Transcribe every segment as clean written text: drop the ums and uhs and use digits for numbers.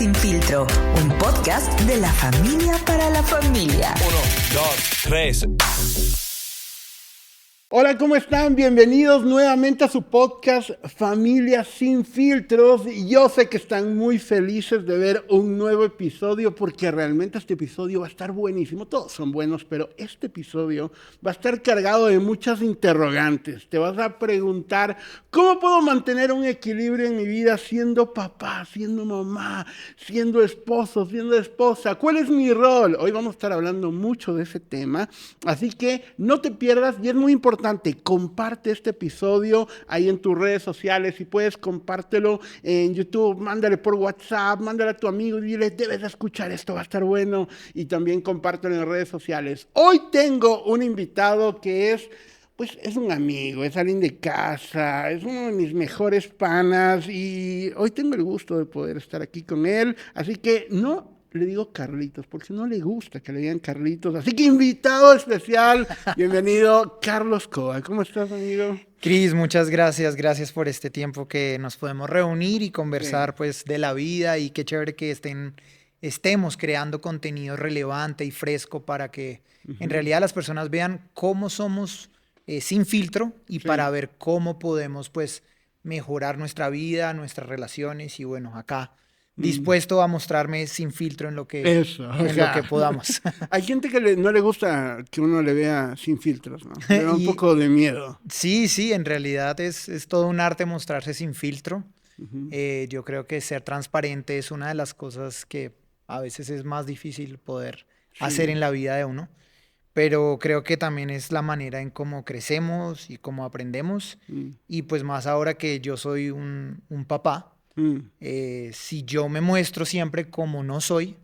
Sin Filtro, un podcast de la familia para la familia. 1, 2, 3. Hola, ¿cómo están? Bienvenidos nuevamente a su podcast Familia Sin Filtros. Yo sé que están muy felices de ver un nuevo episodio porque realmente este episodio va a estar buenísimo. Todos son buenos, pero este episodio va a estar cargado de muchas interrogantes. Te vas a preguntar, ¿cómo puedo mantener un equilibrio en mi vida siendo papá, siendo mamá, siendo esposo, siendo esposa? ¿Cuál es mi rol? Hoy vamos a estar hablando mucho de ese tema, así que no te pierdas y es muy importante. Comparte este episodio ahí en tus redes sociales. Si puedes, compártelo en YouTube, mándale por WhatsApp, mándale a tu amigo y dile, debes escuchar esto, va a estar bueno. Y también compártelo en redes sociales. Hoy tengo un invitado que es un amigo, es alguien de casa, es uno de mis mejores panas y hoy tengo el gusto de poder estar aquí con él. Así que no le digo Carlitos, porque no le gusta que le digan Carlitos. Así que invitado especial, bienvenido Carlos Coa. ¿Cómo estás, amigo? Cris, muchas gracias. Gracias por este tiempo que nos podemos reunir y conversar pues de la vida y qué chévere que estemos creando contenido relevante y fresco para que en realidad las personas vean cómo somos sin filtro y para ver cómo podemos pues mejorar nuestra vida, nuestras relaciones y bueno, acá dispuesto a mostrarme sin filtro en lo que podamos. Hay gente que no le gusta que uno le vea sin filtros, ¿no? Le da un poco de miedo. Sí, en realidad es todo un arte mostrarse sin filtro. Yo creo que ser transparente es una de las cosas que a veces es más difícil poder hacer en la vida de uno. Pero creo que también es la manera en cómo crecemos y cómo aprendemos. Y pues más ahora que yo soy un papá, si yo me muestro siempre como no soy,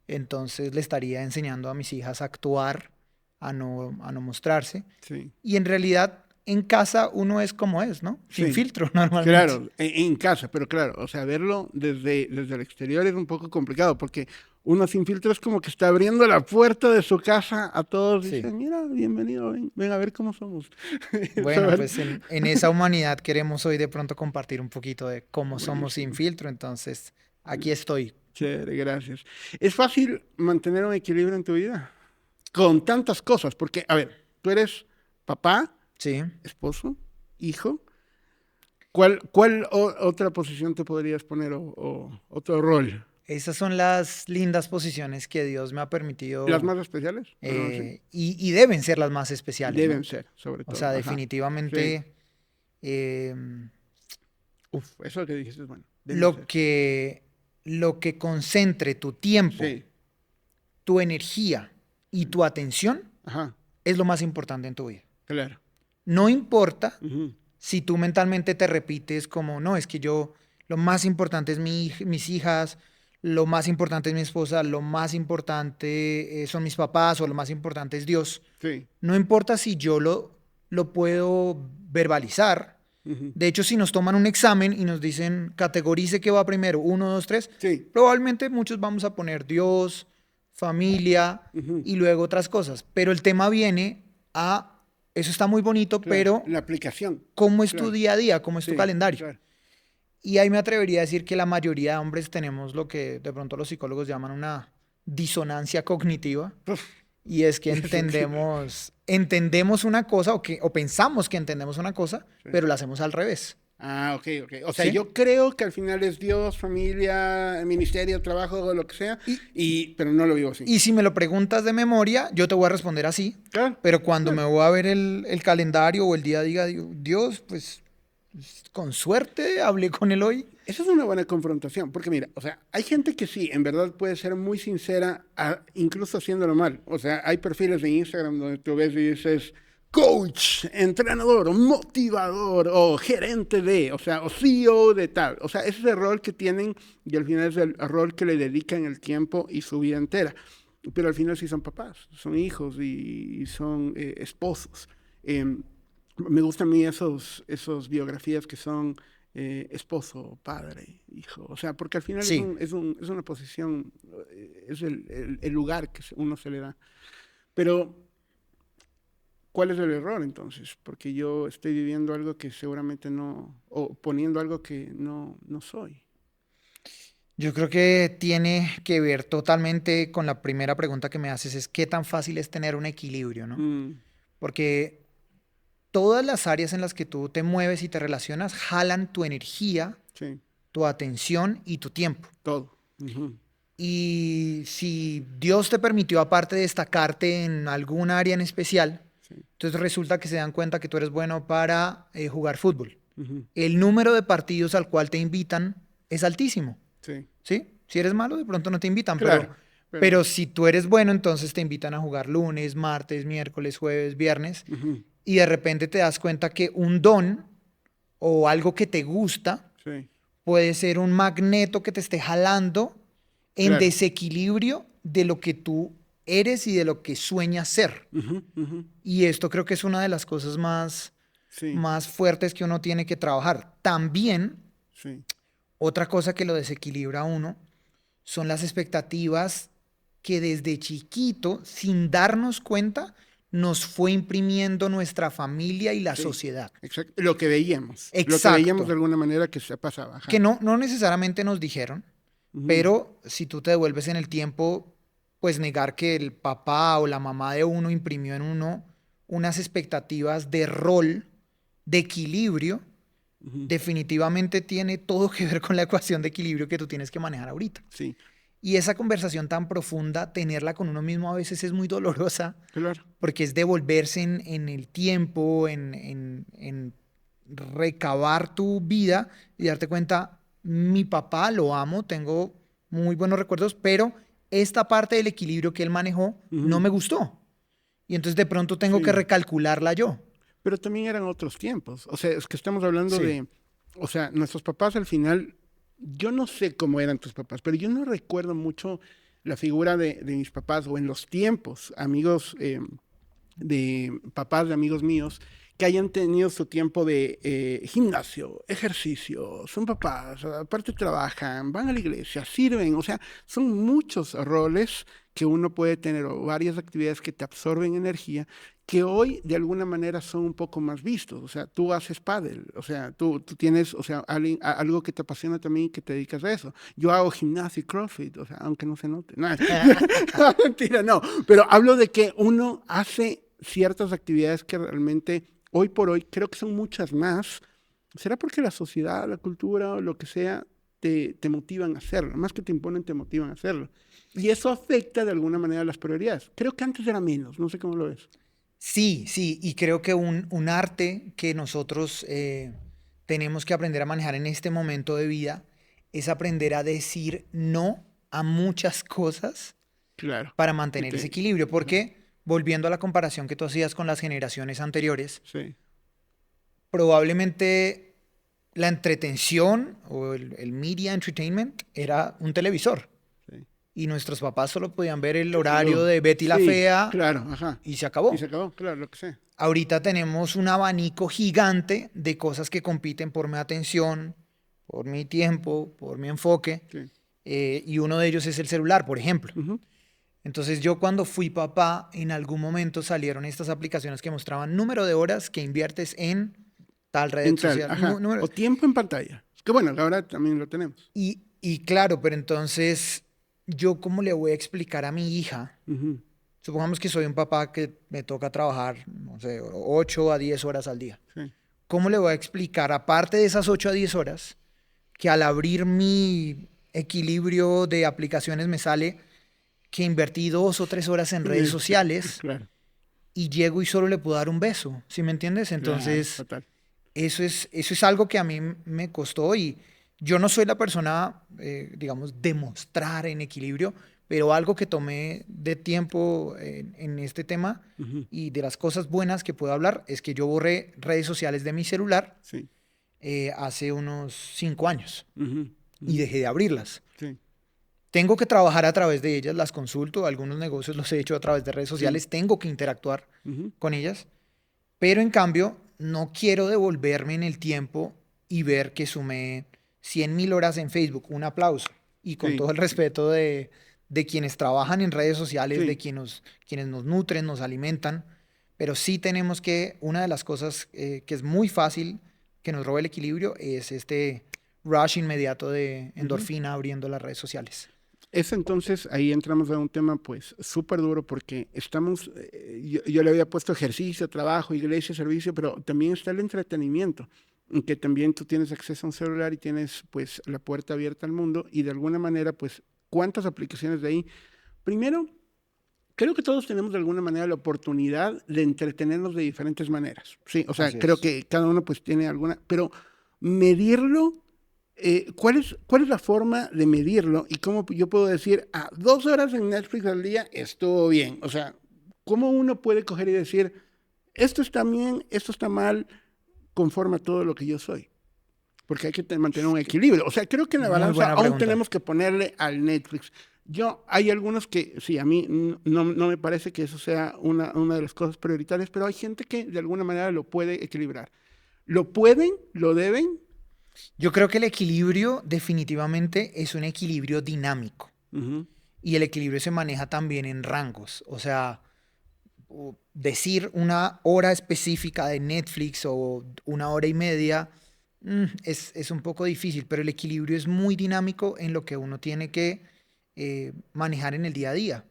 entonces le estaría enseñando a mis hijas a actuar, a no mostrarse. Sí. Y en realidad en casa uno es como es, ¿no? Sin filtro normalmente. Claro, en casa, pero claro, o sea, verlo desde el exterior es un poco complicado porque uno sin filtro es como que está abriendo la puerta de su casa a todos y dice, mira, bienvenido, ven a ver cómo somos. Bueno, pues en esa humanidad queremos hoy de pronto compartir un poquito de cómo somos sin filtro, entonces aquí estoy. Chévere, gracias. ¿Es fácil mantener un equilibrio en tu vida? Con tantas cosas, porque, a ver, tú eres papá, esposo, hijo. ¿Cuál otra posición te podrías poner o otro rol? Esas son las lindas posiciones que Dios me ha permitido. ¿Las más especiales? Sí. Y deben ser las más especiales. Deben ser, sobre todo. O sea, definitivamente. Eso que dijiste es bueno. Lo que concentre tu tiempo, tu energía y tu atención es lo más importante en tu vida. Claro. No importa si tú mentalmente te repites como, no, es que lo más importante es mis hijas, lo más importante es mi esposa, lo más importante son mis papás o lo más importante es Dios. Sí. No importa si yo lo puedo verbalizar. De hecho, si nos toman un examen y nos dicen categorice qué va primero, 1, 2, 3, probablemente muchos vamos a poner Dios, familia y luego otras cosas. Pero el tema viene a... Eso está muy bonito, pero... La aplicación. ¿Cómo es tu día a día? ¿Cómo es tu calendario? Claro. Y ahí me atrevería a decir que la mayoría de hombres tenemos lo que de pronto los psicólogos llaman una disonancia cognitiva. Y es que entendemos una cosa o pensamos que entendemos una cosa, pero la hacemos al revés. Ah, ok. O sea, yo creo que al final es Dios, familia, ministerio, trabajo, lo que sea, pero no lo vivo así. Y si me lo preguntas de memoria, yo te voy a responder así. Claro. Pero cuando me voy a ver el calendario o el día, diga, Dios, pues con suerte hablé con él hoy. Esa es una buena confrontación, porque mira, o sea, hay gente que sí, en verdad puede ser muy sincera, incluso haciéndolo mal. O sea, hay perfiles de Instagram donde tú ves y dices... coach, entrenador, motivador o gerente de, o sea, o CEO de tal. O sea, ese es el rol que tienen y al final es el rol que le dedican el tiempo y su vida entera. Pero al final sí son papás, son hijos y son esposos. Me gustan a mí esos biografías que son esposo, padre, hijo. O sea, porque al final es una posición, es el lugar que uno se le da. Pero... ¿cuál es el error entonces? Porque yo estoy viviendo algo que seguramente no, o poniendo algo que no soy. Yo creo que tiene que ver totalmente con la primera pregunta que me haces, es qué tan fácil es tener un equilibrio, ¿no? Mm, Porque todas las áreas en las que tú te mueves y te relacionas jalan tu energía, sí, tu atención y tu tiempo. todo. Ujú, Y si Dios te permitió, aparte de destacarte en algún área en especial, sí, entonces resulta que se dan cuenta que tú eres bueno para jugar fútbol. ujú, El número de partidos al cual te invitan es altísimo, sí. ¿sí? Si eres malo, de pronto no te invitan, Claro, pero pero si tú eres bueno, entonces te invitan a jugar lunes, martes, miércoles, jueves, viernes, ujú, y de repente te das cuenta que un don o algo que te gusta sí, puede ser un magneto que te esté jalando en claro. desequilibrio de lo que tú eres y de lo que sueñas ser. Ujú, ujú, Y esto creo que es una de las cosas sí, más fuertes que uno tiene que trabajar. También, sí, otra cosa que lo desequilibra a uno son las expectativas que desde chiquito, sin darnos cuenta, nos fue imprimiendo nuestra familia y la sí. sociedad. Exacto. Lo que veíamos. Lo que veíamos de Exacto. alguna manera que se pasaba. Que Ajá. no necesariamente nos dijeron, Ujú, pero si tú te devuelves en el tiempo, pues negar que el papá o la mamá de uno imprimió en uno unas expectativas de rol, de equilibrio, ujú, definitivamente tiene todo que ver con la ecuación de equilibrio que tú tienes que manejar ahorita. sí, Y esa conversación tan profunda, tenerla con uno mismo a veces es muy dolorosa claro. porque es devolverse en el tiempo, en recabar tu vida y darte cuenta, mi papá lo amo, tengo muy buenos recuerdos, pero esta parte del equilibrio que él manejó no Ujú, me gustó. Y entonces de pronto tengo que sí. recalcularla yo. Pero también eran otros tiempos. O sea, es que estamos hablando Sí. de, o sea, nuestros papás al final, yo no sé cómo eran tus papás, pero yo no recuerdo mucho la figura de mis papás o en los tiempos, amigos de papás de amigos míos, que hayan tenido su tiempo de gimnasio, ejercicio, son papás, aparte trabajan, van a la iglesia, sirven, o sea, son muchos roles que uno puede tener o varias actividades que te absorben energía que hoy de alguna manera son un poco más vistos, o sea, tú haces pádel, o sea, tú tienes, o sea, algo que te apasiona también y que te dedicas a eso. Yo hago gimnasio y CrossFit, o sea, aunque no se note. No, no, mentira, no, pero hablo de que uno hace ciertas actividades que realmente hoy por hoy creo que son muchas más. ¿Será porque la sociedad, la cultura o lo que sea te motivan a hacerlo? Más que te imponen, te motivan a hacerlo. Y eso afecta de alguna manera las prioridades. Creo que antes era menos, no sé cómo lo ves. Sí, sí, y creo que un arte que nosotros tenemos que aprender a manejar en este momento de vida es aprender a decir no a muchas cosas Claro. para Que mantener ese te, equilibrio, ajá, porque volviendo a la comparación que tú hacías con las generaciones anteriores, sí, probablemente la entretención o el media entertainment era un televisor sí. y nuestros papás solo podían ver el horario Algo. de Betty la Sí, Fea claro, ajá. y se Y se acabó. acabó, claro, lo que sea. Ahorita tenemos un abanico gigante de cosas que compiten por mi atención, por mi tiempo, por mi enfoque, Sí. y uno de ellos es el celular, por ejemplo. Ujú. Entonces yo cuando fui papá, en algún momento salieron estas aplicaciones que mostraban número de horas que inviertes en tal red En tal, social. ajá. O Número. tiempo en pantalla. Es que bueno, ahora también lo tenemos. Y claro, pero entonces yo cómo le voy a explicar a mi hija, Ujú. supongamos que soy un papá que me toca trabajar, no sé, 8 a 10 horas al día. Sí, ¿Cómo le voy a explicar, aparte de esas 8 a 10 horas, que al abrir mi equilibrio de aplicaciones me sale que invertí 2 o 3 horas en redes sí, sociales claro, y llego y solo le puedo dar un beso? ¿Sí me entiendes? claro, Entonces, total. eso es algo que a mí me costó y yo no soy la persona, digamos, de mostrar en equilibrio, pero algo que tomé de tiempo en este tema Ujú. y de las cosas buenas que puedo hablar es que yo borré redes sociales de mi celular Sí. hace unos 5 años Ujú, y ujú. dejé de abrirlas. Sí, Tengo que trabajar a través de ellas, las consulto, algunos negocios los he hecho a través de redes sí. sociales, tengo que interactuar Ujú. con ellas, pero en cambio no quiero devolverme en el tiempo y ver que sumé 100.000 horas en Facebook, un aplauso, y con Sí, todo el respeto de quienes trabajan en redes sociales, de sí, quienes nos nutren, nos alimentan, pero sí tenemos que, una de las cosas que es muy fácil que nos robe el equilibrio es este rush inmediato de endorfina abriendo las redes sociales. Eso entonces, ahí entramos a un tema pues súper duro porque estamos, yo le había puesto ejercicio, trabajo, iglesia, servicio, pero también está el entretenimiento, en que también tú tienes acceso a un celular y tienes pues la puerta abierta al mundo y de alguna manera pues cuántas aplicaciones de ahí. Primero, creo que todos tenemos de alguna manera la oportunidad de entretenernos de diferentes maneras, ¿sí? O sea, creo que cada uno pues tiene alguna, pero medirlo. ¿Cuál es la forma de medirlo y cómo yo puedo decir 2 horas en Netflix al día estuvo bien? O sea, ¿cómo uno puede coger y decir esto está bien, esto está mal, conforme a todo lo que yo soy? Porque hay que mantener un equilibrio. O sea, creo que en la balanza aún tenemos que ponerle al Netflix. Hay algunos que, sí, a mí no me parece que eso sea una de las cosas prioritarias, pero hay gente que de alguna manera lo puede equilibrar. ¿Lo pueden? ¿Lo deben? Yo creo que el equilibrio definitivamente es un equilibrio dinámico. Y el equilibrio se maneja también en rangos. O sea, decir una hora específica de Netflix o 1 hora y media es un poco difícil, pero el equilibrio es muy dinámico en lo que uno tiene que manejar en el día a día.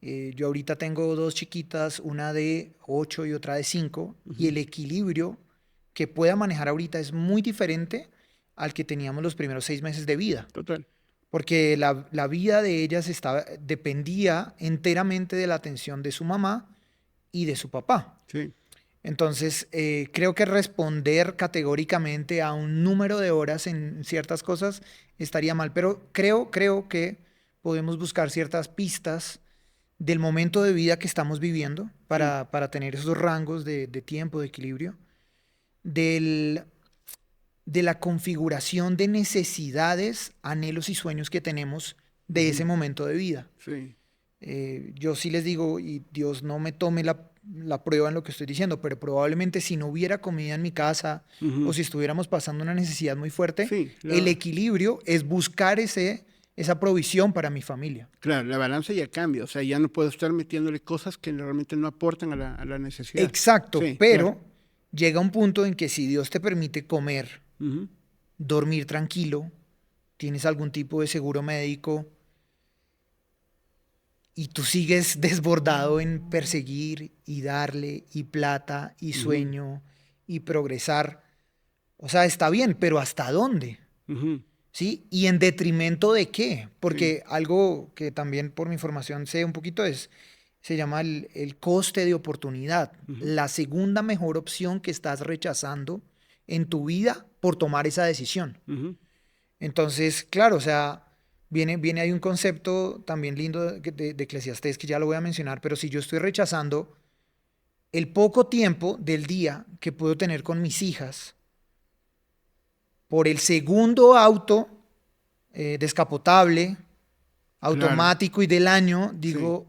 Yo ahorita tengo 2 chiquitas, una de 8 y otra de 5, y el equilibrio que pueda manejar ahorita es muy diferente al que teníamos los primeros 6 meses de vida. Total. Porque la vida de ellas dependía enteramente de la atención de su mamá y de su papá. Sí. Entonces, creo que responder categóricamente a un número de horas en ciertas cosas estaría mal, pero creo que podemos buscar ciertas pistas del momento de vida que estamos viviendo para tener esos rangos de tiempo, de equilibrio. De la configuración de necesidades, anhelos y sueños que tenemos de ese momento de vida. Sí. Yo sí les digo, y Dios no me tome la prueba en lo que estoy diciendo, pero probablemente si no hubiera comida en mi casa o si estuviéramos pasando una necesidad muy fuerte, el equilibrio es buscar esa provisión para mi familia. Claro, la balanza ya cambia, o sea, ya no puedo estar metiéndole cosas que realmente no aportan a la necesidad. Exacto, sí, pero llega un punto en que si Dios te permite comer, dormir tranquilo, tienes algún tipo de seguro médico y tú sigues desbordado en perseguir y darle y plata y sueño y progresar, o sea, está bien, pero ¿hasta dónde? ¿Sí? ¿Y en detrimento de qué? Porque algo que también por mi formación sé un poquito se llama el coste de oportunidad. La segunda mejor opción que estás rechazando en tu vida por tomar esa decisión. Entonces, claro, o sea, viene ahí un concepto también lindo de Eclesiastés que ya lo voy a mencionar, pero si yo estoy rechazando el poco tiempo del día que puedo tener con mis hijas por el segundo auto descapotable, automático y del año, digo...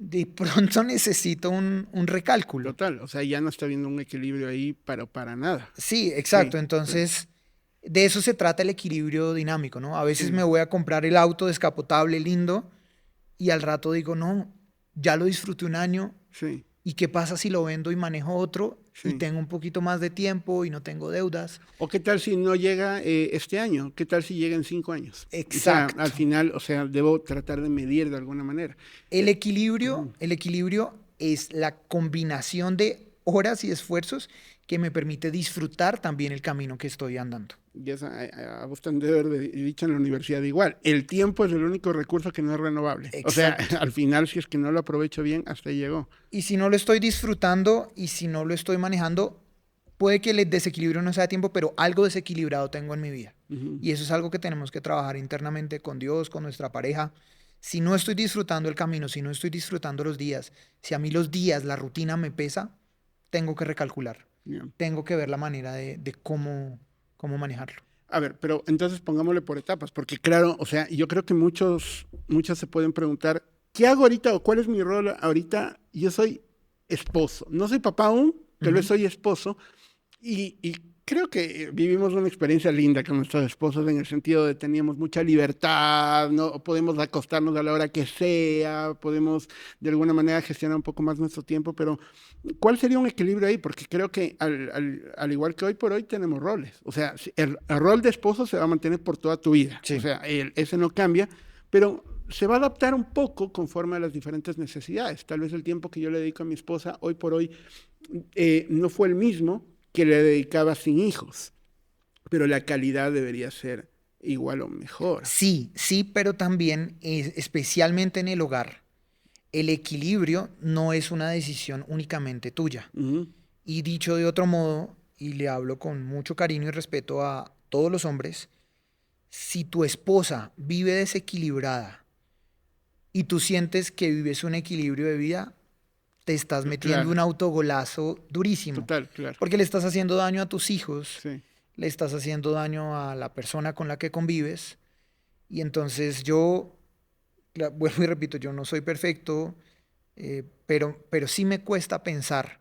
de pronto necesito un recálculo. Total, o sea, ya no está habiendo un equilibrio ahí para nada. Sí, exacto. Entonces, de eso se trata el equilibrio dinámico, ¿no? A veces me voy a comprar el auto descapotable lindo y al rato digo, no, ya lo disfruté un año. Sí. ¿Y qué pasa si lo vendo y manejo otro y tengo un poquito más de tiempo y no tengo deudas? ¿O qué tal si no llega este año? ¿Qué tal si llega en 5 años? Exacto. O sea, al final, o sea, debo tratar de medir de alguna manera. El equilibrio es la combinación de horas y esfuerzos que me permite disfrutar también el camino que estoy andando. Y a vos te debe haber dicho en la universidad igual. El tiempo es el único recurso que no es renovable. Exacto. O sea, al final, si es que no lo aprovecho bien, hasta ahí llegó. Y si no lo estoy disfrutando y si no lo estoy manejando, puede que el desequilibrio no sea de tiempo, pero algo desequilibrado tengo en mi vida. Y eso es algo que tenemos que trabajar internamente con Dios, con nuestra pareja. Si no estoy disfrutando el camino, si no estoy disfrutando los días, si a mí los días, la rutina me pesa, tengo que recalcular. Tengo que ver la manera de cómo manejarlo. A ver, pero entonces pongámosle por etapas, porque claro, o sea, yo creo que muchos se pueden preguntar, ¿qué hago ahorita o cuál es mi rol ahorita? Yo soy esposo, no soy papá aún, tal vez soy esposo, y Creo que vivimos una experiencia linda con nuestras esposas en el sentido de teníamos mucha libertad, ¿no? Podemos acostarnos a la hora que sea, podemos de alguna manera gestionar un poco más nuestro tiempo, pero ¿cuál sería un equilibrio ahí? Porque creo que al igual que hoy por hoy tenemos roles. O sea, el rol de esposo se va a mantener por toda tu vida. Sí. O sea, ese no cambia, pero se va a adaptar un poco conforme a las diferentes necesidades. Tal vez el tiempo que yo le dedico a mi esposa hoy por hoy no fue el mismo que le dedicaba sin hijos, pero la calidad debería ser igual o mejor. Sí, sí, pero también, especialmente en el hogar, el equilibrio no es una decisión únicamente tuya. Ujú. Y dicho de otro modo, y le hablo con mucho cariño y respeto a todos los hombres, si tu esposa vive desequilibrada y tú sientes que vives un equilibrio de vida, te estás metiendo Claro. un autogolazo durísimo. Total, claro. Porque le estás haciendo daño a tus hijos, Sí. le estás haciendo daño a la persona con la que convives. Y entonces vuelvo y repito, yo no soy perfecto, pero sí me cuesta pensar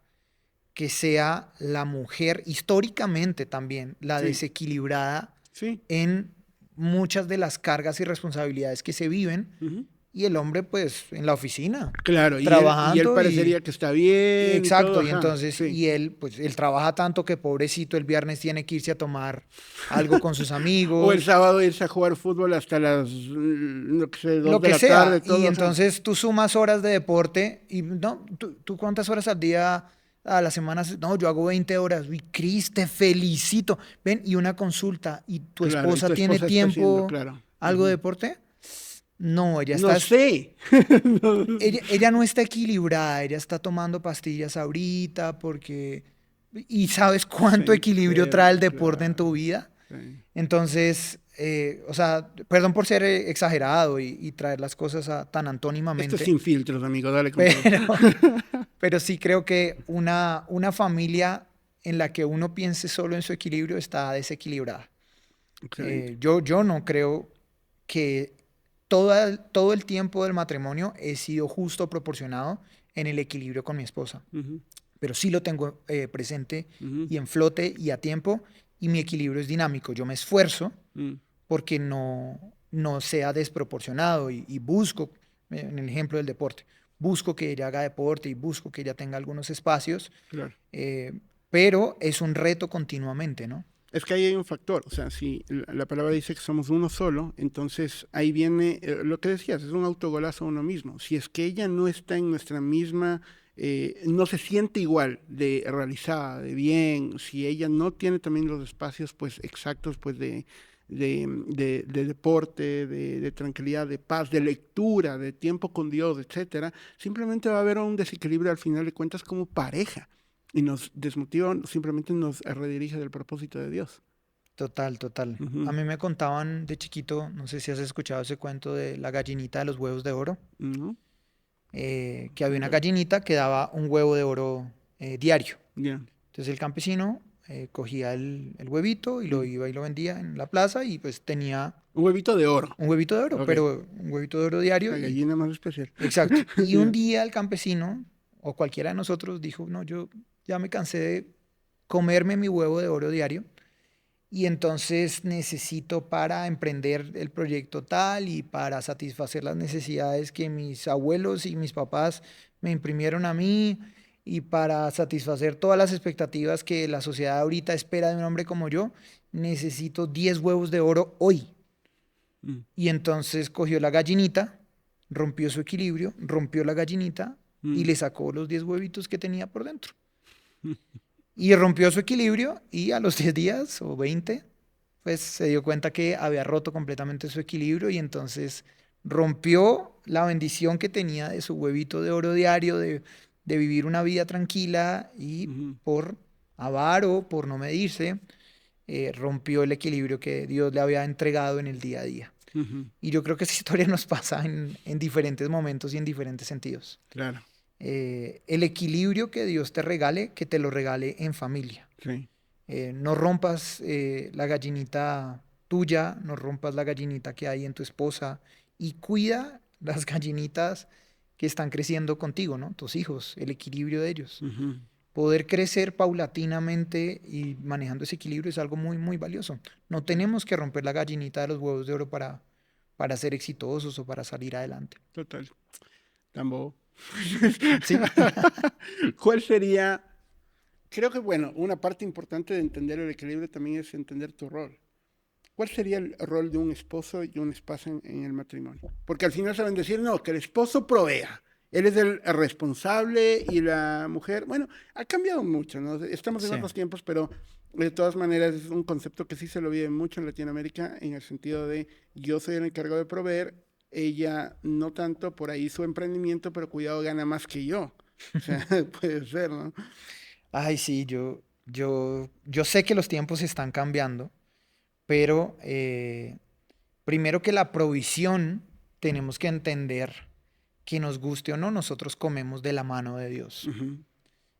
que sea la mujer, históricamente también, la Sí. desequilibrada Sí. en muchas de las cargas y responsabilidades que se viven, Ujú. y el hombre pues en la oficina. Claro, y Trabajando él parecería que está bien. Exacto, todo, y ajá, entonces, sí. y él, pues, él trabaja tanto que pobrecito el viernes tiene que irse a tomar algo con sus amigos. O el sábado irse a jugar fútbol hasta las, no sé, 2 Lo de que la sea, tarde. Todo, y o sea, entonces tú sumas horas de deporte, y no, ¿tú cuántas horas al día a la semana? No, yo hago 20 horas. Uy, Cris, te felicito. Ven, y una consulta, ¿y tu claro, y esposa tu tiene esposa está haciendo, tiempo, claro. algo de Ujú. deporte? No, No sé. ella no está equilibrada, ella está tomando pastillas ahorita porque... ¿Y sabes cuánto Se equilibrio trae el enferma, deporte en tu claro. vida? Sí. Entonces, o sea, perdón por ser exagerado y traer las cosas tan Esto es antónimamente, sin filtros, amigo, dale con todo. pero, pero sí creo que una familia en la que uno piense solo en su equilibrio está desequilibrada. Excelente. Yo no creo que todo el tiempo del matrimonio he sido justo proporcionado en el equilibrio con mi esposa, Ujú, pero sí lo tengo presente ujú, y en flote y a tiempo, y mi equilibrio es dinámico. Yo me esfuerzo mm, porque no sea desproporcionado y busco, en el ejemplo del deporte, busco que ella haga deporte y busco que ella tenga algunos espacios, claro. eh, pero es un reto continuamente, ¿no? Es que ahí hay un factor, o sea, si la palabra dice que somos uno solo, entonces ahí viene lo que decías, es un autogolazo a uno mismo. Si es que ella no está en nuestra misma, no se siente igual de realizada, de bien, si ella no tiene también los espacios pues exactos pues de deporte, de tranquilidad, de paz, de lectura, de tiempo con Dios, etcétera, simplemente va a haber un desequilibrio al final de cuentas como pareja. Y nos desmotiva, simplemente nos redirige del propósito de Dios. Total, total. Ujú. A mí me contaban de chiquito, no sé si has escuchado ese cuento de la gallinita de los huevos de oro, ¿No? que había una Ya. gallinita que daba un huevo de oro diario. Ya. Entonces el campesino cogía el huevito y lo Mm. iba y lo vendía en la plaza y pues tenía Un huevito de oro. un huevito de oro, Ok. pero un huevito de oro diario. La gallina más especial. Exacto. Y Ya. un día el campesino o cualquiera de nosotros dijo, no, yo ya me cansé de comerme mi huevo de oro diario y entonces necesito para emprender el proyecto tal y para satisfacer las necesidades que mis abuelos y mis papás me imprimieron a mí y para satisfacer todas las expectativas que la sociedad ahorita espera de un hombre como yo, necesito 10 huevos de oro hoy. Mm. Y entonces cogió la gallinita, rompió su equilibrio, rompió la gallinita y Mm. le sacó los 10 huevitos que tenía por dentro. Y rompió su equilibrio y a los 10 días o 20, pues se dio cuenta que había roto completamente su equilibrio y entonces rompió la bendición que tenía de su huevito de oro diario, de vivir una vida tranquila y Ujú. por avaro, por no medirse, rompió el equilibrio que Dios le había entregado en el día a día. Ujú. Y yo creo que esa historia nos pasa en diferentes momentos y en diferentes sentidos. Claro. El equilibrio que Dios te regale, que te lo regale en familia. Sí. No rompas la gallinita tuya, no rompas la gallinita que hay en tu esposa y cuida las gallinitas que están creciendo contigo, ¿no? Tus hijos, el equilibrio de ellos. Ujú. poder crecer paulatinamente y manejando ese equilibrio es algo muy, muy valioso. No tenemos que romper la gallinita de los huevos de oro para ser exitosos o para salir adelante. Total. Tambo. Sí. ¿Cuál sería? Creo que, bueno, una parte importante de entender el equilibrio también es entender tu rol. ¿Cuál sería el rol de un esposo y una esposa en el matrimonio? Porque al final saben decir, no, que el esposo provea. Él es el responsable y la mujer, bueno, ha cambiado mucho, ¿no? Estamos en Sí. otros tiempos, pero de todas maneras es un concepto que sí se lo vive mucho en Latinoamérica, en el sentido de yo soy el encargado de proveer, ella no tanto, por ahí su emprendimiento, pero cuidado, gana más que yo. O sea, puede ser, ¿no? Ay, sí, yo sé que los tiempos están cambiando, pero primero que la provisión tenemos que entender que nos guste o no, nosotros comemos de la mano de Dios. Ujú.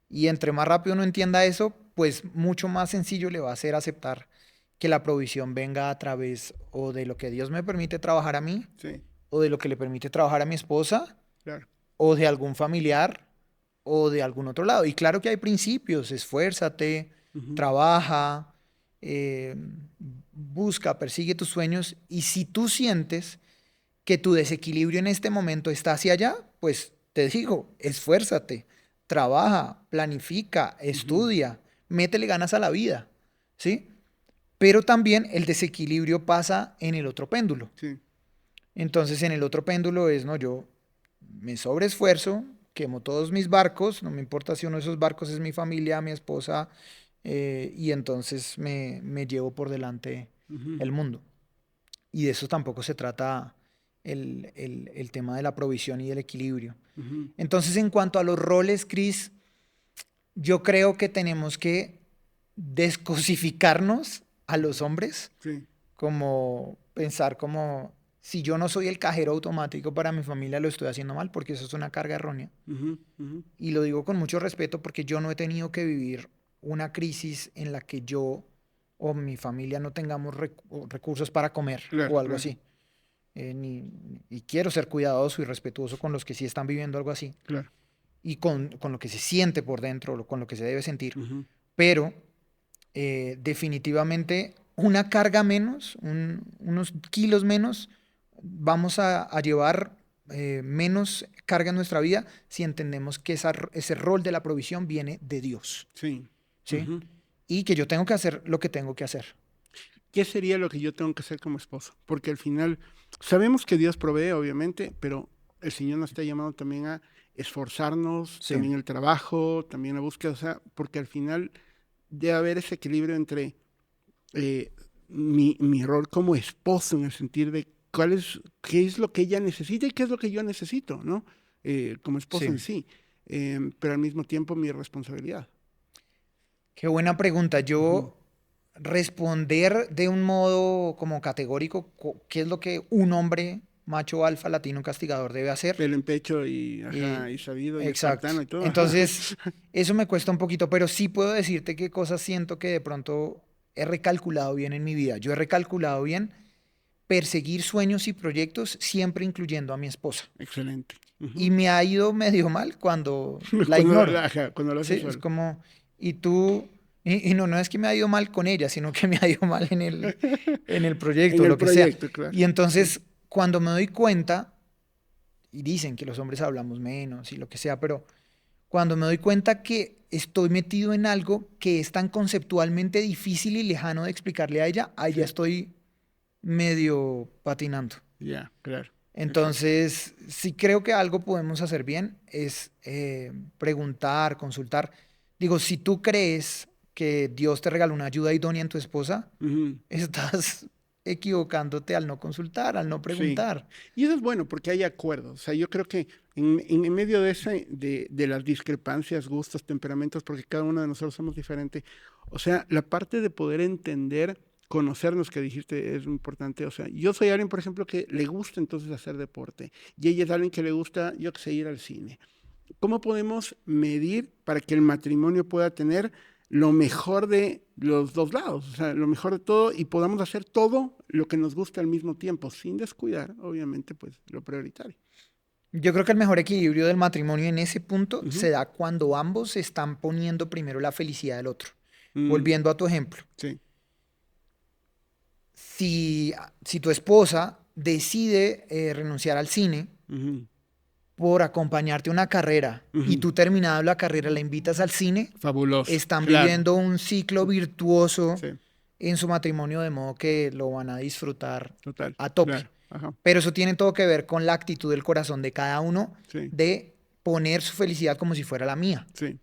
Y entre más rápido uno entienda eso, pues mucho más sencillo le va a ser aceptar que la provisión venga a través o de lo que Dios me permite trabajar a mí, Sí, o de lo que le permite trabajar a mi esposa, claro. o de algún familiar, o de algún otro lado. Y claro que hay principios, esfuérzate, Ujú. trabaja, eh, busca, persigue tus sueños, y si tú sientes que tu desequilibrio en este momento está hacia allá, pues te digo, esfuérzate, trabaja, planifica, estudia, métele ganas a la vida, ¿sí? Pero también el desequilibrio pasa en el otro péndulo. Sí, Entonces en el otro péndulo es, no, yo me sobreesfuerzo, quemo todos mis barcos, no me importa si uno de esos barcos es mi familia, mi esposa, y entonces me llevo por delante ujú, el mundo. Y de eso tampoco se trata el tema de la provisión y del equilibrio. ujú. Entonces, en cuanto a los roles, Chris, yo creo que tenemos que descosificarnos a los hombres, Sí, como pensar como, si yo no soy el cajero automático para mi familia, lo estoy haciendo mal, porque eso es una carga errónea. ujú, ujú. Y lo digo con mucho respeto porque yo no he tenido que vivir una crisis en la que yo o mi familia no tengamos recursos para comer Claro, o algo claro, así. Y quiero ser cuidadoso y respetuoso con los que sí están viviendo algo así claro. y con lo que se siente por dentro, con lo que se debe sentir. Ujú. Pero definitivamente una carga menos, unos kilos menos, vamos a llevar menos carga en nuestra vida si entendemos que ese rol de la provisión viene de Dios, Sí. ¿sí? Ujú. Y que yo tengo que hacer lo que tengo que hacer. ¿Qué sería lo que yo tengo que hacer como esposo? Porque al final sabemos que Dios provee, obviamente, pero el Señor nos está llamando también a esforzarnos, Sí. también el trabajo, también la búsqueda, o sea, porque al final debe haber ese equilibrio entre mi rol como esposo, en el sentido de qué es lo que ella necesita y qué es lo que yo necesito, ¿no? Como esposo Sí. en sí, pero al mismo tiempo mi responsabilidad. Qué buena pregunta. Ujú. Yo responder de un modo como categórico, ¿qué es lo que un hombre macho alfa latino castigador debe hacer? Pelo en pecho y, ajá, y sabido y Exacto. espartano y todo. Entonces, eso me cuesta un poquito, pero sí puedo decirte qué cosas siento que de pronto he recalculado bien en mi vida. Yo he recalculado bien perseguir sueños y proyectos, siempre incluyendo a mi esposa. Excelente. Ujú. Y me ha ido medio mal cuando la Cuando, ignoro. ajá, cuando lo haces Sí, es solo. como, y tú, y no es que me ha ido mal con ella, sino que me ha ido mal en el proyecto, En el lo que sea. proyecto, claro. Y entonces, cuando me doy cuenta, y dicen que los hombres hablamos menos y lo que sea, pero cuando me doy cuenta que estoy metido en algo que es tan conceptualmente difícil y lejano de explicarle a ella, ahí ya Sí. estoy medio patinando. Ya, claro. Entonces, sí creo que algo podemos hacer bien es preguntar, consultar. Digo, si tú crees que Dios te regaló una ayuda idónea en tu esposa, Ujú. estás equivocándote al no consultar, al no Sí. preguntar. Y eso es bueno porque hay acuerdos. O sea, yo creo que en medio de, de las discrepancias, gustos, temperamentos, porque cada uno de nosotros somos diferentes, o sea, la parte de poder entender, conocernos, que dijiste, es importante. O sea, yo soy alguien, por ejemplo, que le gusta entonces hacer deporte y ella es alguien que le gusta, yo que sé, ir al cine. ¿Cómo podemos medir para que el matrimonio pueda tener lo mejor de los dos lados? O sea, lo mejor de todo y podamos hacer todo lo que nos gusta al mismo tiempo, sin descuidar, obviamente, pues lo prioritario. Yo creo que el mejor equilibrio del matrimonio en ese punto se da cuando ambos están poniendo primero la felicidad del otro. Volviendo a tu ejemplo. Sí. Si tu esposa decide renunciar al cine por acompañarte a una carrera y tú terminado la carrera la invitas al cine, Fabuloso. están Claro. viviendo un ciclo virtuoso Sí, en su matrimonio, de modo que lo van a disfrutar total. a tope. Claro. Ajá. Pero eso tiene todo que ver con la actitud del corazón de cada uno Sí. de poner su felicidad como si fuera la mía. Sí.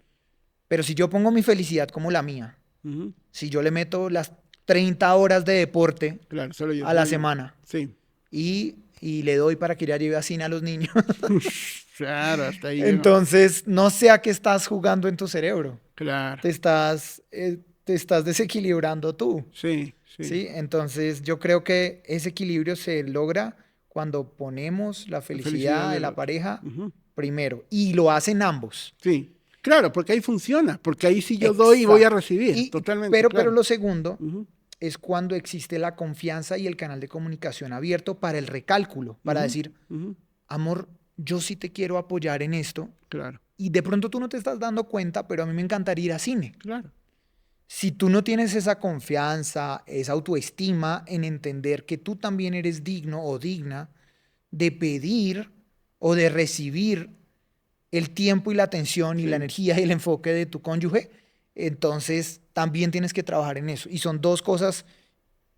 Pero si yo pongo mi felicidad como la mía, Ujú. si yo le meto las 30 horas de deporte Claro, solo yo. a la semana Sí. y le doy para que ya lleve a cine a los niños, Claro, hasta ahí. llegó. entonces no sé a qué estás jugando en tu cerebro. Claro. Te estás desequilibrando tú. Sí, sí. ¿Sí? Entonces yo creo que ese equilibrio se logra cuando ponemos la felicidad felicidad de del la otro. pareja Ujú. primero y lo hacen ambos. Sí. Claro, porque ahí funciona. Porque ahí sí yo doy y voy a recibir. Totalmente. Pero claro. lo segundo Ujú. es cuando existe la confianza y el canal de comunicación abierto para el recálculo, para decir, Ujú. amor, yo sí te quiero apoyar en esto Claro. y de pronto tú no te estás dando cuenta, pero a mí me encantaría ir a cine. Claro. Si tú no tienes esa confianza, esa autoestima en entender que tú también eres digno o digna de pedir o de recibir el tiempo y la atención y Sí. la energía y el enfoque de tu cónyuge, entonces también tienes que trabajar en eso. Y son dos cosas,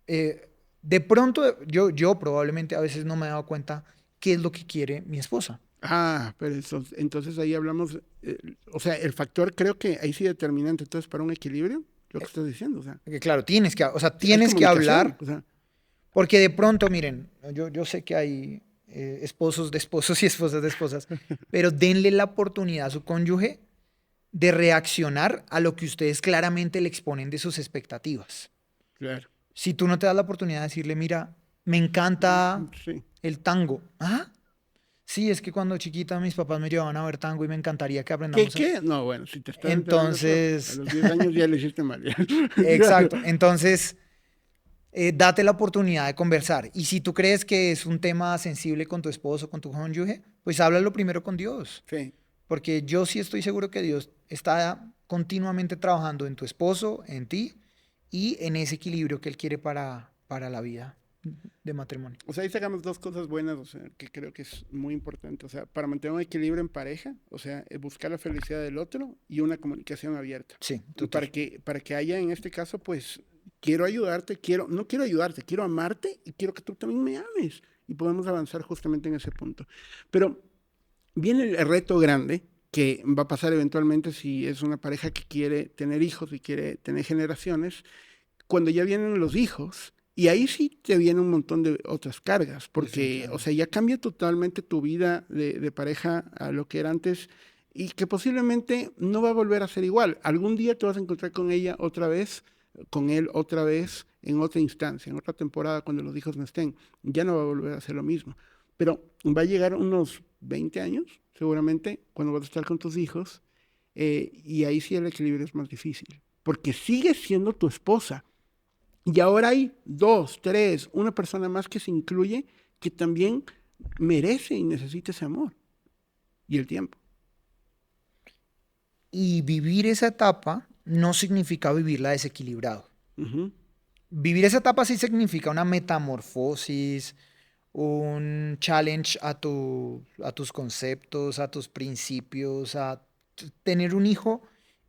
de pronto yo probablemente a veces no me he dado cuenta qué es lo que quiere mi esposa. Ah, pero entonces ahí hablamos, o sea, el factor creo que ahí sí determinante entonces para un equilibrio, lo que estás diciendo, o sea, Porque claro, tienes que hay que hablar. comunicación, o sea, Porque de pronto, miren, yo sé que hay esposos de esposos y esposas de esposas, pero denle la oportunidad a su cónyuge de reaccionar a lo que ustedes claramente le exponen de sus expectativas. claro, Si tú no te das la oportunidad de decirle, mira, me encanta sí. el tango. ¿Ah? Sí, es que cuando chiquita mis papás me llevaban a ver tango y me encantaría que aprendamos. ¿Qué? No, bueno, si te estás enterando eso, Entonces, a los 10 años ya le hiciste mal. Ya. exacto. Entonces, date la oportunidad de conversar. Y si tú crees que es un tema sensible con tu esposo, con tu cónyuge, pues háblalo primero con Dios. Sí, Porque yo sí estoy seguro que Dios está continuamente trabajando en tu esposo, en ti y en ese equilibrio que Él quiere para la vida de matrimonio. o sea, ahí sacamos dos cosas buenas, o sea, que creo que es muy importante, o sea, para mantener un equilibrio en pareja, o sea, buscar la felicidad del otro y una comunicación abierta. Sí, Y para que haya en este caso, pues, quiero ayudarte, no quiero ayudarte, quiero amarte y quiero que tú también me ames. Y podemos avanzar justamente en ese punto. Pero viene el reto grande que va a pasar eventualmente si es una pareja que quiere tener hijos y quiere tener generaciones, cuando ya vienen los hijos, y ahí sí te viene un montón de otras cargas, porque, o sea, ya cambia totalmente tu vida de pareja a lo que era antes, y que posiblemente no va a volver a ser igual. Algún día te vas a encontrar con ella otra vez, con él otra vez, en otra instancia, en otra temporada, cuando los hijos no estén. Ya no va a volver a ser lo mismo. Pero va a llegar unos 20 años, seguramente, cuando vas a estar con tus hijos, y ahí sí el equilibrio es más difícil, porque sigues siendo tu esposa. Y ahora hay 2, 3, una persona más que se incluye que también merece y necesita ese amor y el tiempo. Y vivir esa etapa no significa vivirla desequilibrado. Uh-huh. Vivir esa etapa sí significa una metamorfosis, un challenge a tus conceptos, a tus principios. Tener un hijo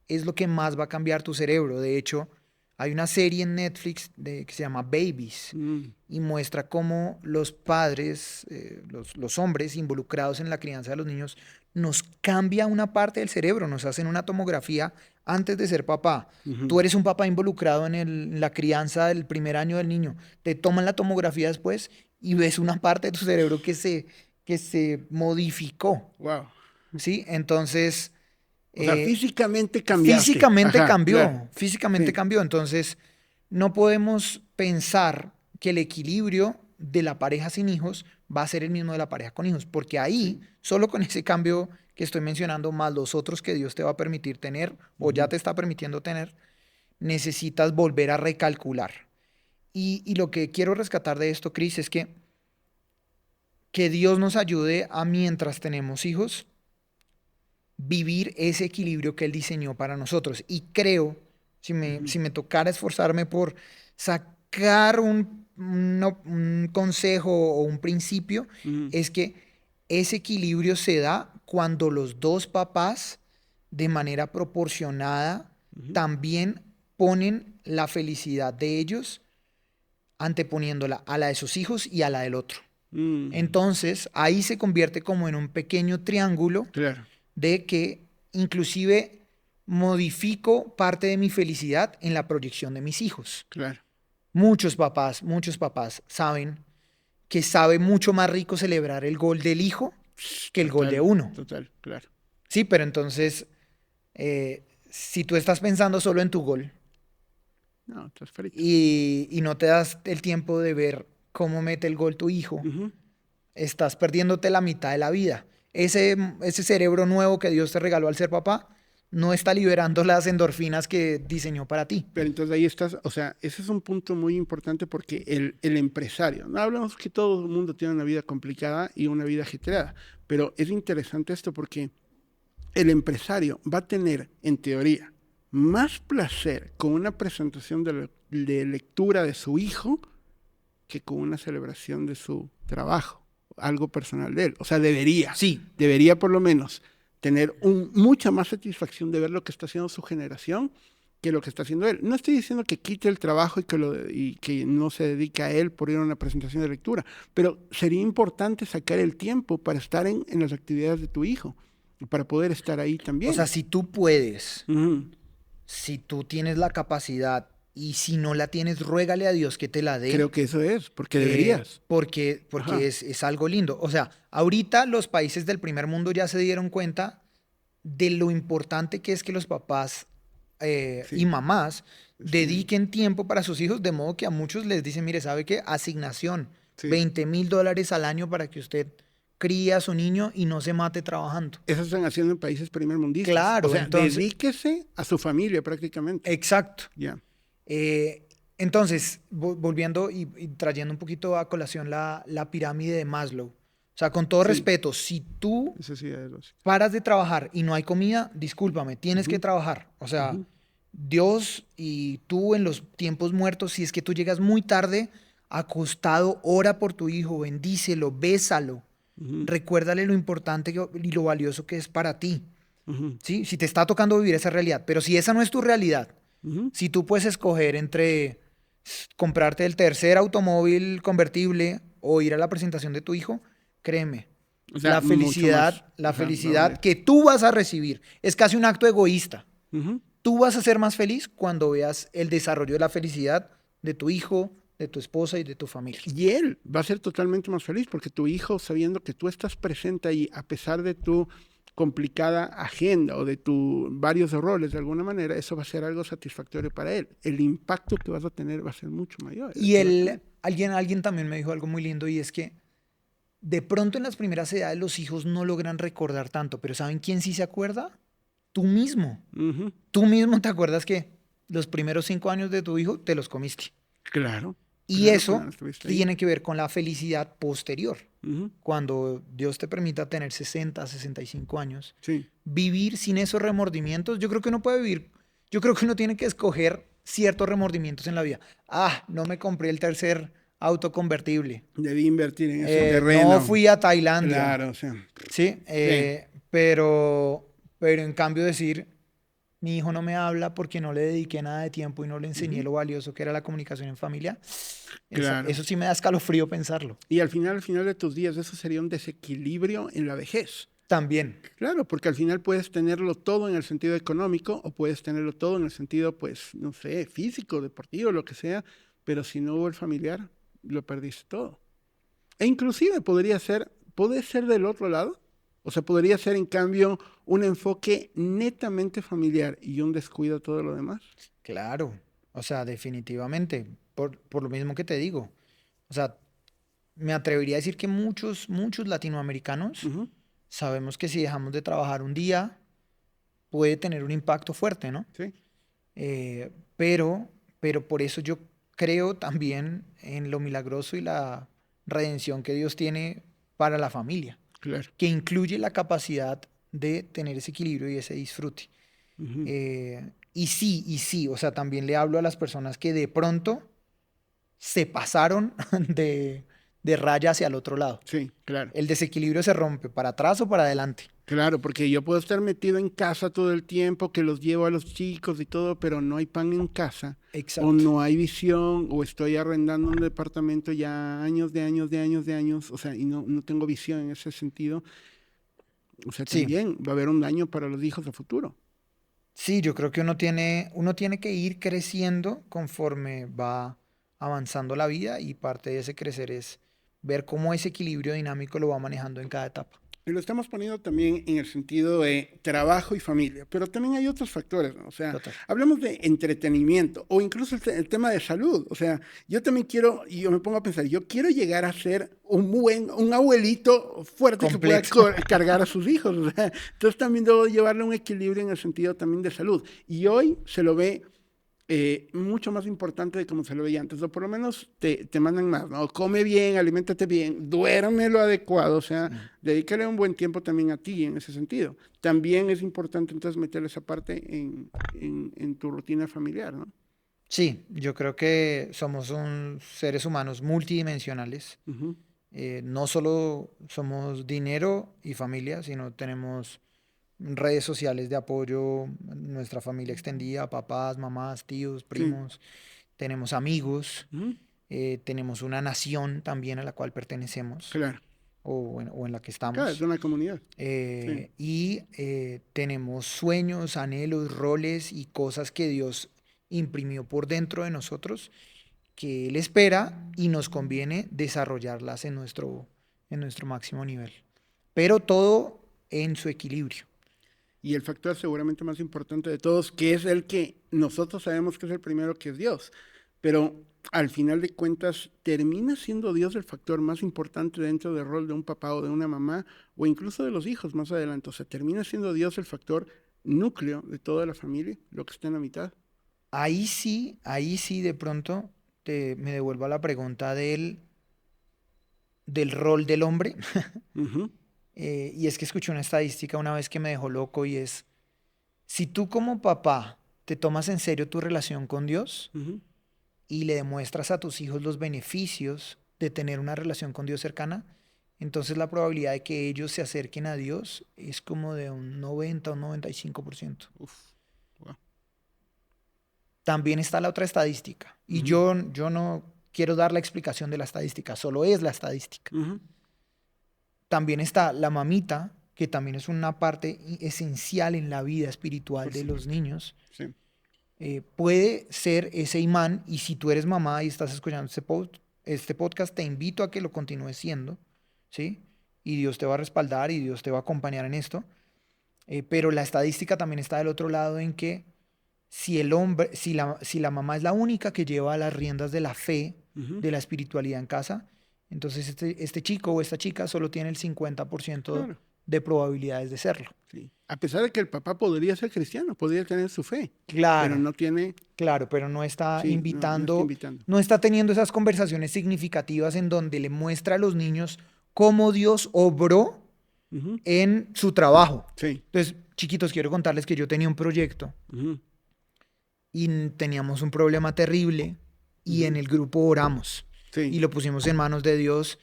es lo que más va a cambiar tu cerebro. De hecho, hay una serie en Netflix que se llama Babies y muestra cómo los padres, los hombres involucrados en la crianza de los niños, nos cambia una parte del cerebro, nos hacen una tomografía antes de ser papá. Tú eres un papá involucrado en la crianza del primer año del niño. Te toman la tomografía después y ves una parte de tu cerebro que se modificó. Wow. ¿Sí? Entonces... O sea, físicamente cambiaste. Físicamente Ajá, cambió, claro. físicamente Sí. cambió. Entonces, no podemos pensar que el equilibrio de la pareja sin hijos va a ser el mismo de la pareja con hijos, porque ahí, solo con ese cambio que estoy mencionando, más los otros que Dios te va a permitir tener, o ya te está permitiendo tener, necesitas volver a recalcular. Y lo que quiero rescatar de esto, Cris, es que que Dios nos ayude a, mientras tenemos hijos, vivir ese equilibrio que Él diseñó para nosotros. Y creo, si me tocara esforzarme por sacar un consejo o un principio, es que ese equilibrio se da cuando los dos papás, de manera proporcionada, también ponen la felicidad de ellos anteponiéndola a la de sus hijos y a la del otro. Entonces, ahí se convierte como en un pequeño triángulo Claro. de que inclusive modifico parte de mi felicidad en la proyección de mis hijos. Claro. Muchos papás saben que sabe mucho más rico celebrar el gol del hijo que el gol de uno. Total, claro. Sí, pero entonces, si tú estás pensando solo en tu gol No, estás frito. y no te das el tiempo de ver cómo mete el gol tu hijo, estás perdiéndote la mitad de la vida. Ese cerebro nuevo que Dios te regaló al ser papá no está liberando las endorfinas que diseñó para ti. Pero entonces ahí estás, o sea, ese es un punto muy importante porque el empresario, no hablamos que todo el mundo tiene una vida complicada y una vida ajetreada, pero es interesante esto porque el empresario va a tener, en teoría, más placer con una presentación de lectura de su hijo que con una celebración de su trabajo, algo personal de él. O sea, debería por lo menos tener mucha más satisfacción de ver lo que está haciendo su generación que lo que está haciendo él. No estoy diciendo que quite el trabajo y que no se dedique a él por ir a una presentación de lectura, pero sería importante sacar el tiempo para estar en las actividades de tu hijo y para poder estar ahí también. O sea, si tú puedes, si tú tienes la capacidad y si no la tienes, ruégale a Dios que te la dé. Creo que eso es, porque deberías. Porque es algo lindo. O sea, ahorita los países del primer mundo ya se dieron cuenta de lo importante que es que los papás y mamás dediquen tiempo para sus hijos, de modo que a muchos les dicen, mire, ¿sabe qué? Asignación, $20,000 al año para que usted críe a su niño y no se mate trabajando. Eso están haciendo en países primermundistas. Claro. O sea, entonces, dedíquese a su familia prácticamente. Exacto. Ya. Entonces, volviendo y trayendo un poquito a colación la pirámide de Maslow. O sea, con todo respeto, si tú paras de trabajar y no hay comida, discúlpame, tienes que trabajar. O sea, Dios y tú en los tiempos muertos, si es que tú llegas muy tarde, acostado, ora por tu hijo, bendícelo, bésalo. Recuérdale lo importante y lo valioso que es para ti. ¿Sí? Si te está tocando vivir esa realidad, pero si esa no es tu realidad, si tú puedes escoger entre comprarte el tercer automóvil convertible o ir a la presentación de tu hijo, créeme, o sea, la felicidad que tú vas a recibir es casi un acto egoísta. Tú vas a ser más feliz cuando veas el desarrollo de la felicidad de tu hijo, de tu esposa y de tu familia. Y él va a ser totalmente más feliz porque tu hijo, sabiendo que tú estás presente ahí, a pesar de tu complicada agenda o de tus varios roles de alguna manera, eso va a ser algo satisfactorio para él. El impacto que vas a tener va a ser mucho mayor. Y alguien también me dijo algo muy lindo y es que de pronto en las primeras edades los hijos no logran recordar tanto, pero ¿saben quién sí se acuerda? Tú mismo. Tú mismo te acuerdas que los primeros 5 años de tu hijo te los comiste. Claro. Y eso tiene que ver con la felicidad posterior. Cuando Dios te permita tener 60, 65 años, vivir sin esos remordimientos, yo creo que uno puede vivir, yo creo que uno tiene que escoger ciertos remordimientos en la vida. No me compré el tercer auto convertible. Debí invertir en ese terreno. No fui a Tailandia. Claro, sí. Pero en cambio decir, mi hijo no me habla porque no le dediqué nada de tiempo y no le enseñé lo valioso que era la comunicación en familia. Claro. Eso sí me da escalofrío pensarlo. Y al final de tus días, eso sería un desequilibrio en la vejez. También. Claro, porque al final puedes tenerlo todo en el sentido económico o puedes tenerlo todo en el sentido, pues, no sé, físico, deportivo, lo que sea, pero si no hubo el familiar, lo perdiste todo. E inclusive puede ser del otro lado. O sea, podría ser, en cambio, un enfoque netamente familiar y un descuido de todo lo demás. Claro, o sea, definitivamente, por lo mismo que te digo. O sea, me atrevería a decir que muchos latinoamericanos sabemos que si dejamos de trabajar un día, puede tener un impacto fuerte, ¿no? Sí. Pero por eso yo creo también en lo milagroso y la redención que Dios tiene para la familia, Claro. que incluye la capacidad de tener ese equilibrio y ese disfrute. Ujú. Y sí, o sea, también le hablo a las personas que de pronto se pasaron de raya hacia el otro lado. Sí, claro. El desequilibrio se rompe para atrás o para adelante. Claro, porque yo puedo estar metido en casa todo el tiempo, que los llevo a los chicos y todo, pero no hay pan en casa, o Exacto. no hay visión, o estoy arrendando un departamento ya años, o sea, y no tengo visión en ese sentido. O sea, Sí, también va a haber un daño para los hijos a futuro. sí, yo creo que uno tiene que ir creciendo conforme va avanzando la vida y parte de ese crecer es ver cómo ese equilibrio dinámico lo va manejando en cada etapa. Y lo estamos poniendo también en el sentido de trabajo y familia, pero también hay otros factores, ¿no? O sea, Total. hablamos de entretenimiento o incluso el tema de salud. O sea, yo también quiero, y yo me pongo a pensar, yo quiero llegar a ser un abuelito fuerte que pueda Completo. cargar a sus hijos. O sea, entonces también debo llevarle un equilibrio en el sentido también de salud. Y hoy se lo ve mucho más importante de como se lo veía antes, o por lo menos te mandan más, ¿no? Come bien, aliméntate bien, duerme lo adecuado, o sea, dedícale un buen tiempo también a ti en ese sentido. También es importante entonces meter esa parte en tu rutina familiar, ¿no? Sí, yo creo que somos seres humanos multidimensionales. Ujú. No solo somos dinero y familia, sino tenemos redes sociales de apoyo, nuestra familia extendida, papás, mamás, tíos, Sí. primos, tenemos amigos, Ujú. tenemos una nación también a la cual pertenecemos Claro. o en la que Claro, es estamos. una comunidad. Sí. Y tenemos sueños, anhelos, roles y cosas que Dios imprimió por dentro de nosotros que Él espera y nos conviene desarrollarlas en nuestro máximo nivel. Pero todo en su equilibrio. Y el factor seguramente más importante de todos, que es el que nosotros sabemos que es el primero, que es Dios. Pero al final de cuentas, ¿termina siendo Dios el factor más importante dentro del rol de un papá o de una mamá, o incluso de los hijos más adelante? O sea, ¿termina siendo Dios el factor núcleo de toda la familia, lo que está en la mitad? Ahí sí, de pronto me devuelvo a la pregunta del rol del hombre. Ujú, Y es que escuché una estadística una vez que me dejó loco y es, si tú como papá te tomas en serio tu relación con Dios ujú. y le demuestras a tus hijos los beneficios de tener una relación con Dios cercana, entonces la probabilidad de que ellos se acerquen a Dios es como de un 90 o un 95%. Uf, wow. También está la otra estadística, y Ujú, yo no quiero dar la explicación de la estadística, solo es la estadística. ujú. También está la mamita, que también es una parte esencial en la vida espiritual Por de los supuesto. niños. Sí, Puede ser ese imán, y si tú eres mamá y estás escuchando este podcast, te invito a que lo continúes siendo, ¿sí? Y Dios te va a respaldar y Dios te va a acompañar en esto. Pero la estadística también está del otro lado en que si la mamá es la única que lleva las riendas de la fe, ujú. de la espiritualidad en casa, entonces este chico o esta chica solo tiene el 50% Claro, de probabilidades de serlo. sí. A pesar de que el papá podría ser cristiano, podría tener su fe, pero Claro, no tiene, claro, pero no está sí, no está invitando, invitando. no está teniendo esas conversaciones significativas en donde le muestra a los niños cómo Dios obró Ujú. en su trabajo. Sí. Entonces, chiquitos, quiero contarles que yo tenía un proyecto Ujú, y teníamos un problema terrible y en ujú. el grupo oramos y Sí. lo pusimos en manos de Dios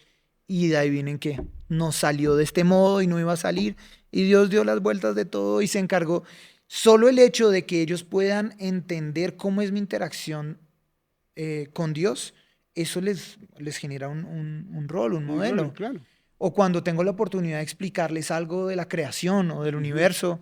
y de ahí vienen que nos salió de este modo y no iba a salir y Dios dio las vueltas de todo y se encargó. Solo el hecho de que ellos puedan entender cómo es mi interacción con Dios, eso les genera un rol, un Un rol, modelo. claro. O cuando tengo la oportunidad de explicarles algo de la creación o del universo,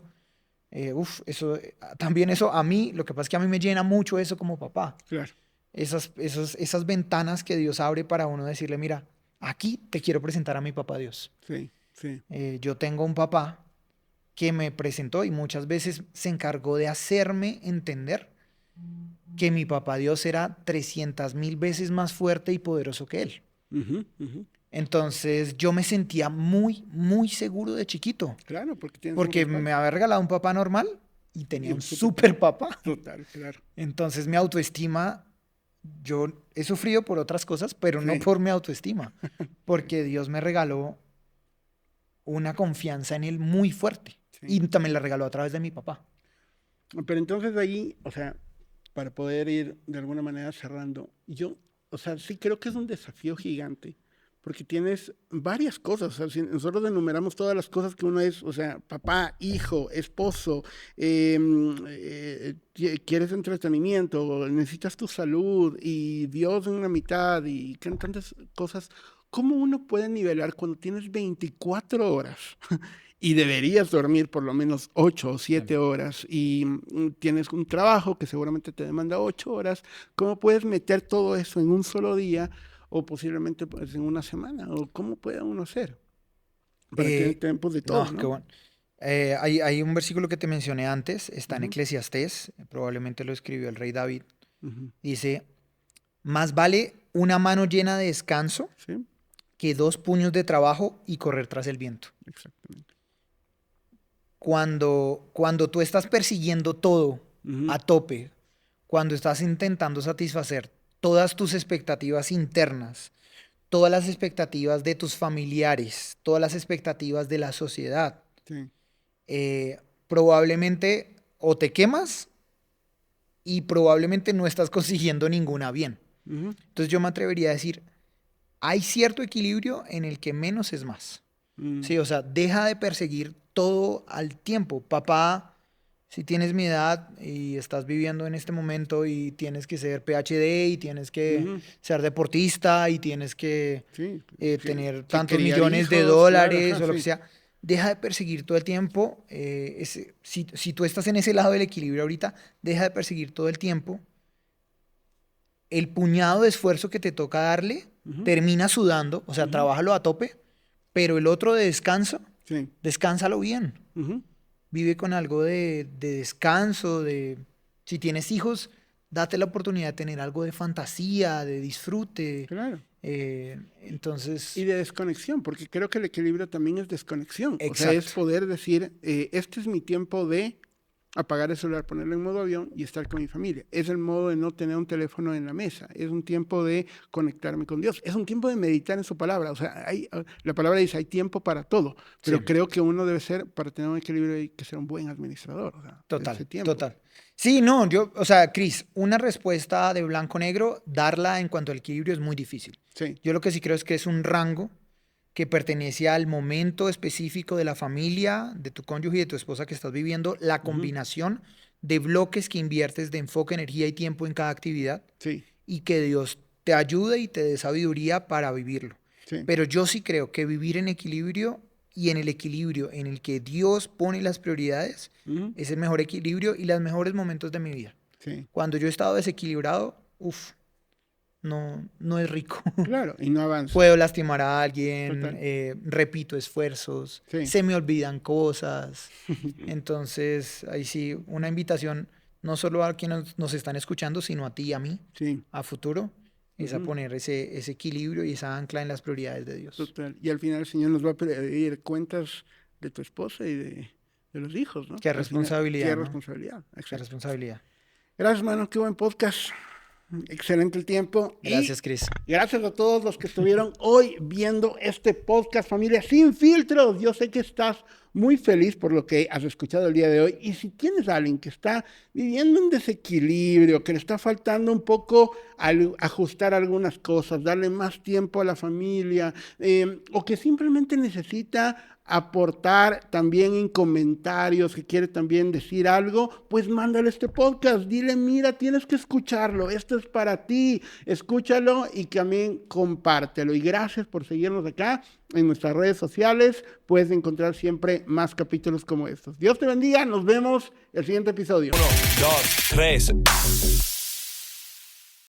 también eso a mí, lo que pasa es que a mí me llena mucho eso como papá. Claro. Esas ventanas que Dios abre para uno decirle, mira, aquí te quiero presentar a mi papá Dios. Sí, sí. Yo tengo un papá que me presentó y muchas veces se encargó de hacerme entender que mi papá Dios era 300,000 veces más fuerte y poderoso que él. Ujú, ujú. Entonces yo me sentía muy, muy seguro de chiquito, Claro, porque tienes un porque respaldo. me había regalado un papá normal y tenía Y un un super papá. Total, claro. Entonces mi autoestima, yo he sufrido por otras cosas, pero no Sí. por mi autoestima, porque Dios me regaló una confianza en él muy fuerte. Sí. Y también la regaló a través de mi papá. Pero entonces ahí, o sea, para poder ir de alguna manera cerrando, yo, o sea, sí creo que es un desafío gigante, porque tienes varias cosas, o sea, si nosotros enumeramos todas las cosas que uno es, o sea, papá, hijo, esposo, quieres entretenimiento, necesitas tu salud y Dios en una mitad y tantas cosas, ¿cómo uno puede nivelar cuando tienes 24 horas? Y deberías dormir por lo menos 8 o 7 horas y tienes un trabajo que seguramente te demanda 8 horas, ¿cómo puedes meter todo eso en un solo día o posiblemente pues, en una semana? ¿O cómo puede uno hacer? Para tener tiempos de todo, ¿no? Qué bueno. Hay un versículo que te mencioné antes, está en Eclesiastés, probablemente lo escribió el rey David. Dice, más vale una mano llena de descanso Sí, que 2 puños de trabajo y correr tras el viento. exactamente. Cuando tú estás persiguiendo todo a tope, cuando estás intentando satisfacer todas tus expectativas internas, todas las expectativas de tus familiares, todas las expectativas de la sociedad, Sí, probablemente o te quemas y probablemente no estás consiguiendo ninguna bien. Entonces yo me atrevería a decir, hay cierto equilibrio en el que menos es más. Sí, o sea, deja de perseguir todo al tiempo. Papá, si tienes mi edad y estás viviendo en este momento y tienes que ser PhD y tienes que ser deportista y tienes que sí, tener que tantos criar millones de hijos, dólares claro, o lo sí. que sea, deja de perseguir todo el tiempo. Si tú estás en ese lado del equilibrio ahorita, deja de perseguir todo el tiempo. El puñado de esfuerzo que te toca darle, termina sudando, o sea, trabájalo a tope, pero el otro de descanso, Sí. descánsalo bien. Vive con algo de descanso, si tienes hijos, date la oportunidad de tener algo de fantasía, de disfrute. Claro. Entonces, Y de desconexión, porque creo que el equilibrio también es desconexión. O sea, Exacto. es poder decir, este es mi tiempo de apagar el celular, ponerlo en modo avión y estar con mi familia. Es el modo de no tener un teléfono en la mesa. Es un tiempo de conectarme con Dios. Es un tiempo de meditar en su palabra. O sea, la palabra dice, hay tiempo para todo. Pero Sí. creo que uno debe ser, para tener un equilibrio, hay que ser un buen administrador. O sea, de ese tiempo. Total. Sí, no, o sea, Cris, una respuesta de blanco-negro, darla en cuanto al equilibrio es muy difícil. Sí. Yo lo que sí creo es que es un rango que pertenece al momento específico de la familia, de tu cónyuge y de tu esposa que estás viviendo, la combinación de bloques que inviertes de enfoque, energía y tiempo en cada actividad, Sí. y que Dios te ayude y te dé sabiduría para vivirlo. Sí. Pero yo sí creo que vivir en equilibrio y en el equilibrio en el que Dios pone las prioridades es el mejor equilibrio y los mejores momentos de mi vida. Sí. Cuando yo he estado desequilibrado, no es rico. Claro, y no avanza. Puedo lastimar a alguien, Total. repito esfuerzos, Sí. se me olvidan cosas. Entonces, ahí sí, una invitación no solo a quienes nos están escuchando, sino a ti y a mí, Sí. a futuro, es a poner ese equilibrio y esa ancla en las prioridades de Dios. Total. Y al final el Señor nos va a pedir cuentas de tu esposa y de los hijos, ¿no? Qué Al final, responsabilidad, Qué ¿no? responsabilidad. Qué Exacto. responsabilidad. Gracias, hermano. Qué buen podcast. Excelente el tiempo. Gracias, Cris. Y gracias a todos los que estuvieron hoy viendo este podcast, Familia Sin Filtros. Yo sé que estás muy feliz por lo que has escuchado el día de hoy. Y si tienes a alguien que está viviendo un desequilibrio, que le está faltando un poco ajustar algunas cosas, darle más tiempo a la familia, o que simplemente necesita aportar también en comentarios, que quiere también decir algo, pues mándale este podcast, dile, mira, tienes que escucharlo, esto es para ti, escúchalo y también compártelo. Y gracias por seguirnos acá en nuestras redes sociales, puedes encontrar siempre más capítulos como estos. Dios te bendiga, nos vemos el siguiente episodio. 1, 2, 3.